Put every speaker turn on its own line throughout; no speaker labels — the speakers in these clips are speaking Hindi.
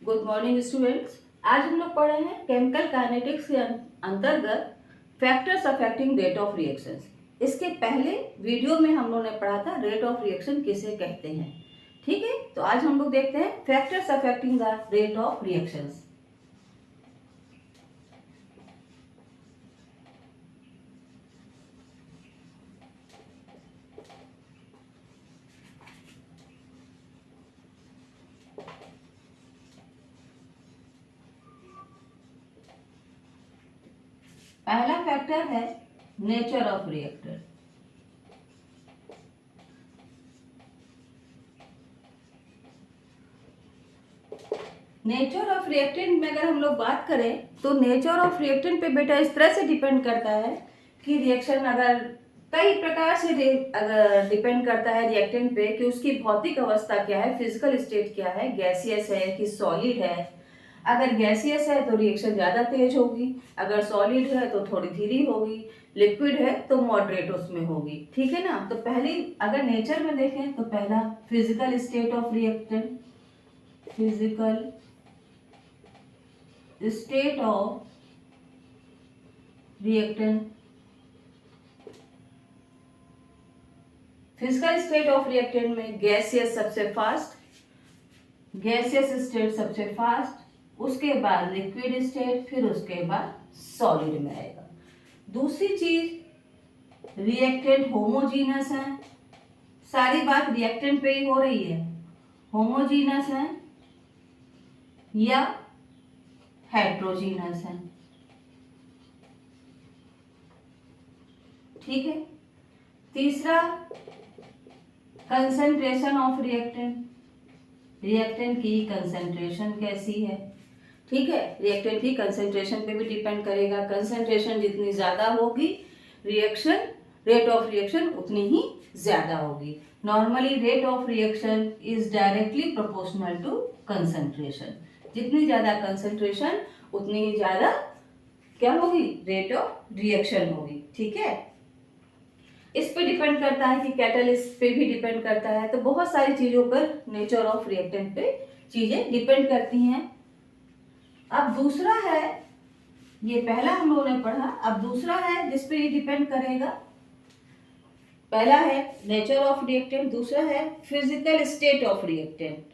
Good morning students. आज हम लोग पढ़ रहे हैं केमिकल काइनेटिक्स के अंतर्गत factors affecting rate of reactions. इसके पहले वीडियो में हम लोगों ने पढ़ा था रेट ऑफ रिएक्शन किसे कहते हैं। ठीक है, तो आज हम लोग देखते हैं factors affecting the rate of reactions. पहला फैक्टर है nature of reactor. Nature of reactant में अगर हम लोग बात करें तो नेचर ऑफ रिएक्टेंट पे बेटा इस तरह से डिपेंड करता है कि रिएक्शन अगर कई प्रकार से अगर डिपेंड करता है रिएक्टेंट पे कि उसकी भौतिक अवस्था क्या है, फिजिकल स्टेट क्या है, गैसियस है कि सॉलिड है। अगर गैसियस है तो रिएक्शन ज़्यादा तेज होगी, अगर सॉलिड है तो थोड़ी धीरे होगी, लिक्विड है तो मॉडरेट उसमें होगी। ठीक है ना। तो पहली अगर नेचर में देखें तो पहला physical state of reactant, physical state of reactant. Physical state of reactant में गैसियस सबसे फास्ट, गैसियस स्टेट सबसे फास्ट, उसके बाद लिक्विड स्टेट, फिर उसके बाद सॉलिड में आएगा। दूसरी चीज रिएक्टेंट होमोजीनस है। सारी बात रिएक्टेंट पे ही हो रही है। होमोजीनस है या हेट्रोजीनस है। ठीक है। तीसरा कंसंट्रेशन ऑफ रिएक्टेंट, रिएक्टेंट की कंसंट्रेशन कैसी है। ठीक है, रिएक्टेंट की कंसंट्रेशन पे भी डिपेंड करेगा। कंसंट्रेशन जितनी ज्यादा होगी रिएक्शन, रेट ऑफ रिएक्शन उतनी ही ज्यादा होगी। Normally rate of reaction is directly proportional to concentration. जितनी ज्यादा कंसंट्रेशन उतनी ही ज्यादा क्या होगी, रेट ऑफ रिएक्शन होगी। ठीक है, इस पे डिपेंड करता है कि कैटलिस्ट पे भी डिपेंड करता है। तो बहुत सारी चीजों पर नेचर ऑफ रिएक्टेंट पे चीजें डिपेंड करती हैं। अब दूसरा है, ये पहला हम लोगों ने पढ़ा, अब दूसरा है जिस पे ये डिपेंड करेगा। पहला है नेचर ऑफ रिएक्टेंट, दूसरा है फिजिकल स्टेट ऑफ रिएक्टेंट।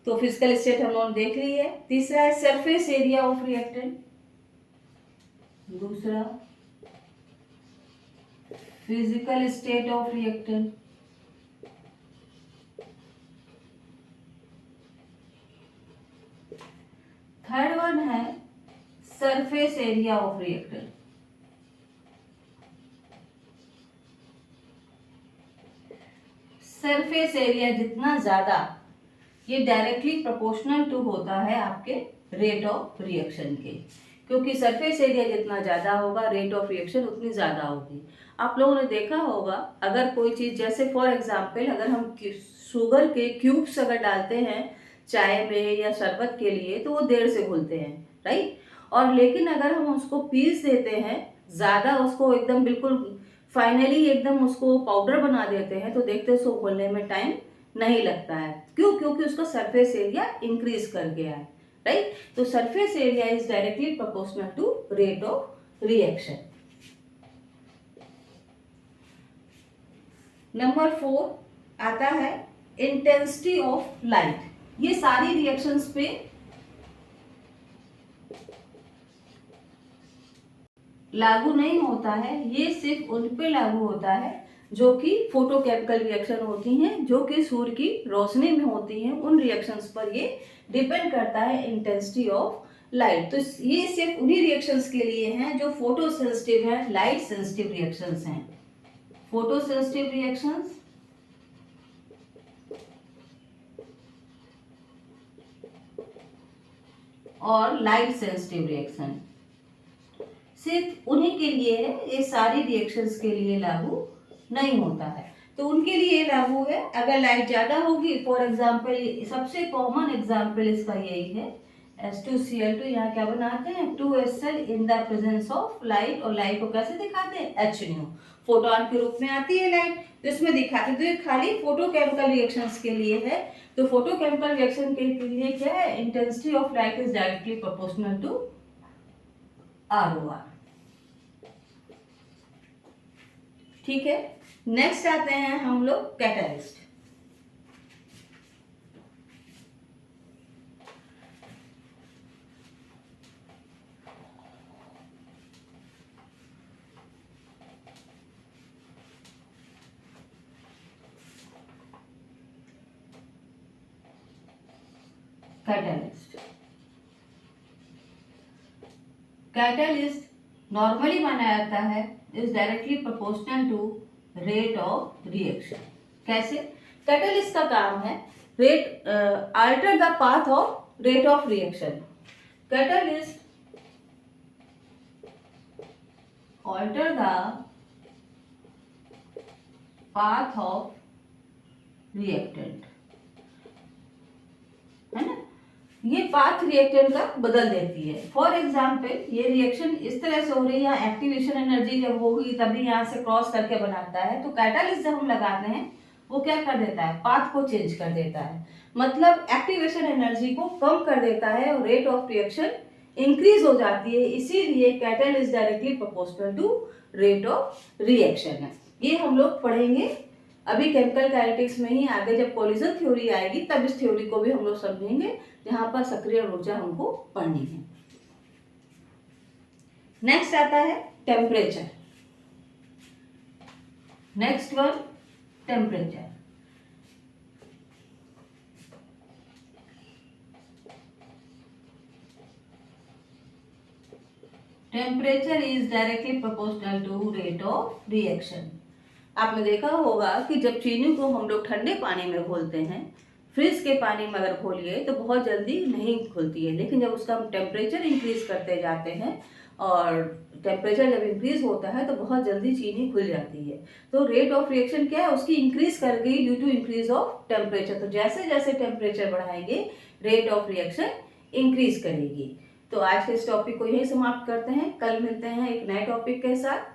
तो फिजिकल स्टेट हम लोगों ने देख ली है। तीसरा है सरफेस एरिया ऑफ रिएक्टेंट, दूसरा physical state of reactant, third one है surface area of reactant. Surface area जितना ज्यादा, ये डायरेक्टली प्रोपोर्शनल टू होता है आपके रेट ऑफ रिएक्शन के, क्योंकि सरफेस एरिया जितना ज्यादा होगा रेट ऑफ रिएक्शन उतनी ज्यादा होगी। आप लोगों ने देखा होगा अगर कोई चीज, जैसे फॉर एग्जांपल अगर हम शुगर के क्यूब्स अगर डालते हैं चाय में या शरबत के लिए तो वो देर से घुलते हैं, राइट। और लेकिन अगर हम उसको पीस देते हैं ज्यादा, उसको एकदम बिल्कुल फाइनली एकदम उसको पाउडर बना देते हैं तो देखते हैं उसको घोलने में टाइम नहीं लगता है। क्यों? क्योंकि उसका सरफेस एरिया इंक्रीज कर गया है, राइट। तो surface area is directly proportional to rate of reaction. Number 4 आता है इंटेंसिटी ऑफ लाइट। ये सारी रिएक्शंस पे लागू नहीं होता है, ये सिर्फ उन पे लागू होता है जो कि फोटोकेमिकल रिएक्शन होती हैं, जो कि सूर्य की रोशनी में होती हैं। उन रिएक्शंस पर ये डिपेंड करता है इंटेंसिटी ऑफ लाइट। तो ये सिर्फ उन्हीं रिएक्शंस के लिए हैं जो फोटो सेंसिटिव है, लाइट सेंसिटिव रिएक्शंस हैं। फोटो सेंसिटिव रिएक्शंस और लाइट सेंसिटिव रिएक्शन सिर्फ उन्हीं के लिए है, ये सारी रिएक्शंस के लिए लागू नहीं होता है। तो उनके लिए लागू है अगर लाइट ज्यादा होगी। फॉर एग्जांपल सबसे कॉमन एग्जांपल इसका यही है H2Cl2। यहाँ क्या बनाते हैं 2HCl in the presence of light, और लाइट को कैसे दिखाते हैं Hnu। फोटोन के रूप में आती है लाइट। तो इसमें दिखाते तो ये खाली फोटोकेमिकल रिएक्शंस के लिए है। तो फोटोकेमिकल रिएक्शन के लिए क्या है, intensity of light is directly proportional to ROR। ठीक है, नेक्स्ट आते हैं हम लोग कैटलिस्ट। कैटलिस्ट, कैटलिस्ट नॉर्मली माना जाता है is directly proportional to rate of reaction. कैसे? कैटलिस्ट का काम है rate alter the path of rate of reaction. Catalyst alter the path of reactant, है ना। ये पाथ रिएक्टेंट का बदल देती है। फॉर एग्जाम्पल ये रिएक्शन इस तरह से हो रही है, एक्टिवेशन एनर्जी जब होगी तभी यहाँ से क्रॉस करके बनाता है। तो कैटालिस्ट जब हम लगाते हैं वो क्या कर देता है, पाथ को चेंज कर देता है, मतलब एक्टिवेशन एनर्जी को कम कर देता है और रेट ऑफ रिएक्शन इंक्रीज हो जाती है। इसीलिए catalyst directly proportional to rate of reaction है। ये हम लोग पढ़ेंगे अभी केमिकल काइनेटिक्स में ही। आगे जब कोलिजन थ्योरी आएगी तब इस थ्योरी को भी हम लोग समझेंगे, जहां पर सक्रिय ऊर्जा हमको पढ़नी है। नेक्स्ट आता है temperature. Next one temperature. Temperature is directly proportional to rate of reaction. आपने देखा होगा कि जब चीनी को हम लोग ठंडे पानी में घोलते हैं, फ्रिज के पानी में अगर घोलिए तो बहुत जल्दी नहीं घुलती है, लेकिन जब उसका हम टेम्परेचर इंक्रीज करते जाते हैं और टेम्परेचर जब इंक्रीज होता है तो बहुत जल्दी चीनी घुल जाती है। तो रेट ऑफ रिएक्शन क्या है, उसकी इंक्रीज कर गई due to increase of temperature. तो जैसे जैसे टेम्परेचर बढ़ाएंगे रेट ऑफ रिएक्शन इंक्रीज करेगी। तो आज के इस टॉपिक को यही समाप्त करते हैं। कल मिलते हैं एक नए टॉपिक के साथ।